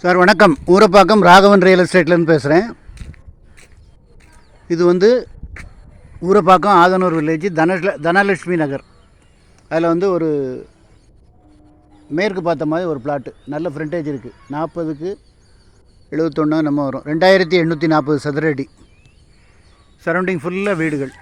Sir வணக்கம். Urapakkam Raghavan real எஸ்டேட்லேருந்து பேசுகிறேன். இது ஊரப்பாக்கம் ஆதனூர் வில்லேஜ் தனலட்சுமி நகர். அதில் ஒரு மேற்கு பார்த்த மாதிரி ஒரு பிளாட்டு, நல்ல ஃப்ரண்டேஜ் இருக்குது. 40க்கு 71 நம்ம வரும். 2840 சதுர அடி. சரௌண்டிங் ஃபுல்லாக வீடுகள்.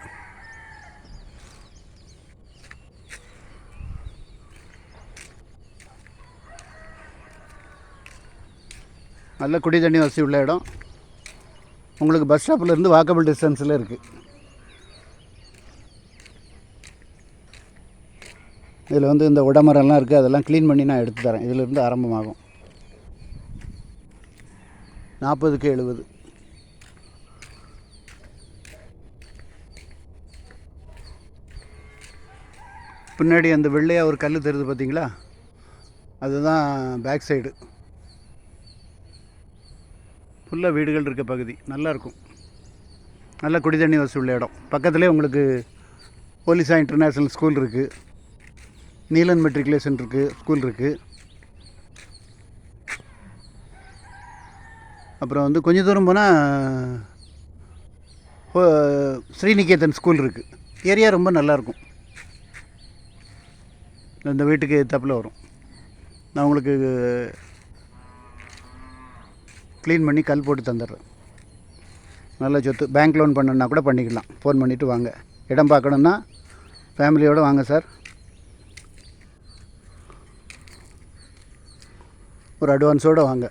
நல்ல குடி தண்ணி வசதி உள்ள இடம். உங்களுக்கு பஸ் ஸ்டாப்லேருந்து வாக்கபிள் டிஸ்டன்ஸில் இருக்குது. இதில் இந்த உடமரம்லாம் இருக்குது, அதெல்லாம் க்ளீன் பண்ணி நான் எடுத்து தரேன். இதிலிருந்து ஆரம்பமாகும். 40க்கு 70. பின்னாடி அந்த வெள்ளையாக ஒரு கல் தெரியுது பார்த்தீங்களா, அதுதான் பேக் சைடு. ஃபுல்லாக வீடுகள் இருக்க பகுதி. நல்லாயிருக்கும். நல்ல குடி தண்ணி வசதி உள்ள இடம். பக்கத்துலேயே உங்களுக்கு போலீஸா இன்டர்நேஷ்னல் ஸ்கூல் இருக்குது, நீலன் மெட்ரிகுலேஷன் இருக்குது, ஸ்கூல் இருக்குது. அப்புறம் கொஞ்சம் தூரம் போனால் ஸ்ரீநிகேதன் ஸ்கூல் இருக்குது. ஏரியா ரொம்ப நல்லாயிருக்கும். இந்த வீட்டுக்கு தப்பில் வரும். நான் உங்களுக்கு க்ளீன் பண்ணி கல் போட்டு தந்துடுறேன். நல்ல சொத்து. பேங்க் லோன் பண்ணணுன்னா கூட பண்ணிக்கலாம். ஃபோன் பண்ணிவிட்டு வாங்க. இடம் பார்க்கணுன்னா ஃபேமிலியோடு வாங்க சார். ஒரு அட்வான்ஸோடு வாங்க.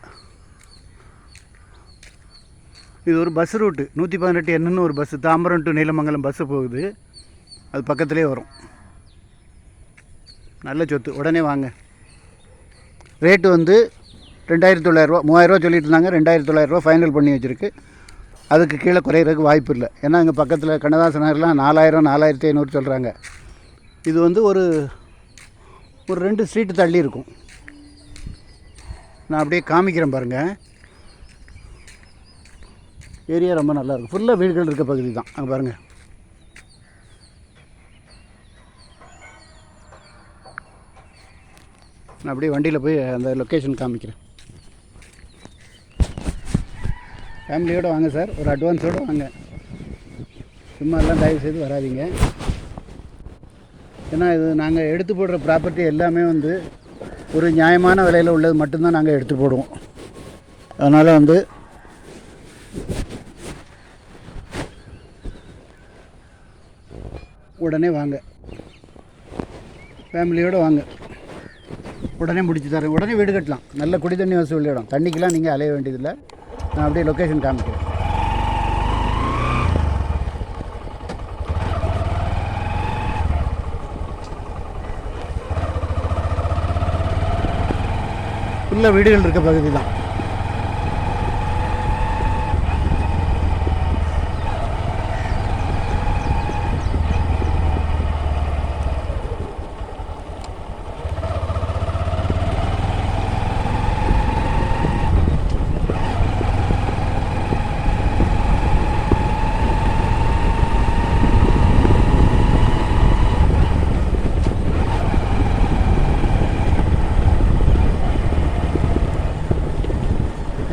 இது ஒரு பஸ் ரூட்டு. 118 என்னன்னு ஒரு bus, Tambaram to Neelamangalam bus போகுது. அது பக்கத்துலேயே வரும். நல்ல சொத்து. உடனே வாங்க. ரேட்டு 2900 ரூபா, 3000 ரூபா சொல்லிட்டு இருந்தாங்க. 2900 ரூபா ஃபைனல் பண்ணி வச்சுருக்கு. அதுக்கு கீழே குறையிறதுக்கு வாய்ப்பு இல்லை. ஏன்னா இங்கே பக்கத்தில் கண்ணதாசன் நகர்லாம் 4000, 4500 சொல்கிறாங்க. இது ஒரு 2 ஸ்ட்ரீட்டு தள்ளி இருக்கும். நான் அப்படியே காமிக்கிறேன் பாருங்கள். ஏரியா ரொம்ப நல்லாயிருக்கும். ஃபுல்லாக வீடுகள் இருக்க பகுதி தான். அங்கே பாருங்கள். நான் அப்படியே வண்டியில் போய் அந்த லொக்கேஷன் காமிக்கிறேன். ஃபேமிலியோடு வாங்க சார். ஒரு அட்வான்ஸோடு வாங்க. சும்மா எல்லாம் தயவு செய்து வராதிங்க. ஏன்னா இது நாங்கள் எடுத்து போடுற ப்ராப்பர்ட்டி எல்லாமே ஒரு நியாயமான விலையில் உள்ளது மட்டும்தான் நாங்கள் எடுத்து போடுவோம். அதனால் உடனே வாங்க. ஃபேமிலியோடு வாங்க. உடனே முடிச்சு தரேன். உடனே வீடு கட்டலாம். நல்ல குடி தண்ணி வசதி உள்ள இடம். தண்ணிக்கெலாம் நீங்கள் அலைய வேண்டியதில்லை. நான் அப்படியே லொக்கேஷன் காமிக்கிறேன். ஃபுல்லாக வீடுகள் இருக்க பகுதி தான்.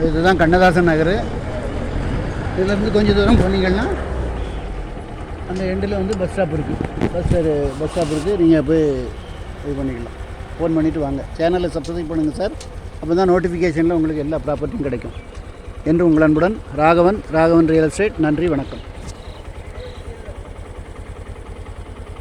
இதுதான் கண்ணதாசன் நகர். இதிலேருந்து கொஞ்சம் தூரம் போனீங்கன்னா அந்த எண்டில் பஸ் ஸ்டாப் இருக்குது. பஸ் ஸ்டாப் இருக்குது. நீங்கள் போய் இது பண்ணிக்கலாம். ஃபோன் பண்ணிவிட்டு வாங்க. சேனலை சப்ஸ்கிரைப் பண்ணுங்கள் சார். அப்போ தான் நோட்டிஃபிகேஷனில் உங்களுக்கு எல்லா ப்ராப்பர்ட்டியும் கிடைக்கும். என்று உங்கள் அன்புடன் ராகவன் ரியல் எஸ்டேட். நன்றி, வணக்கம்.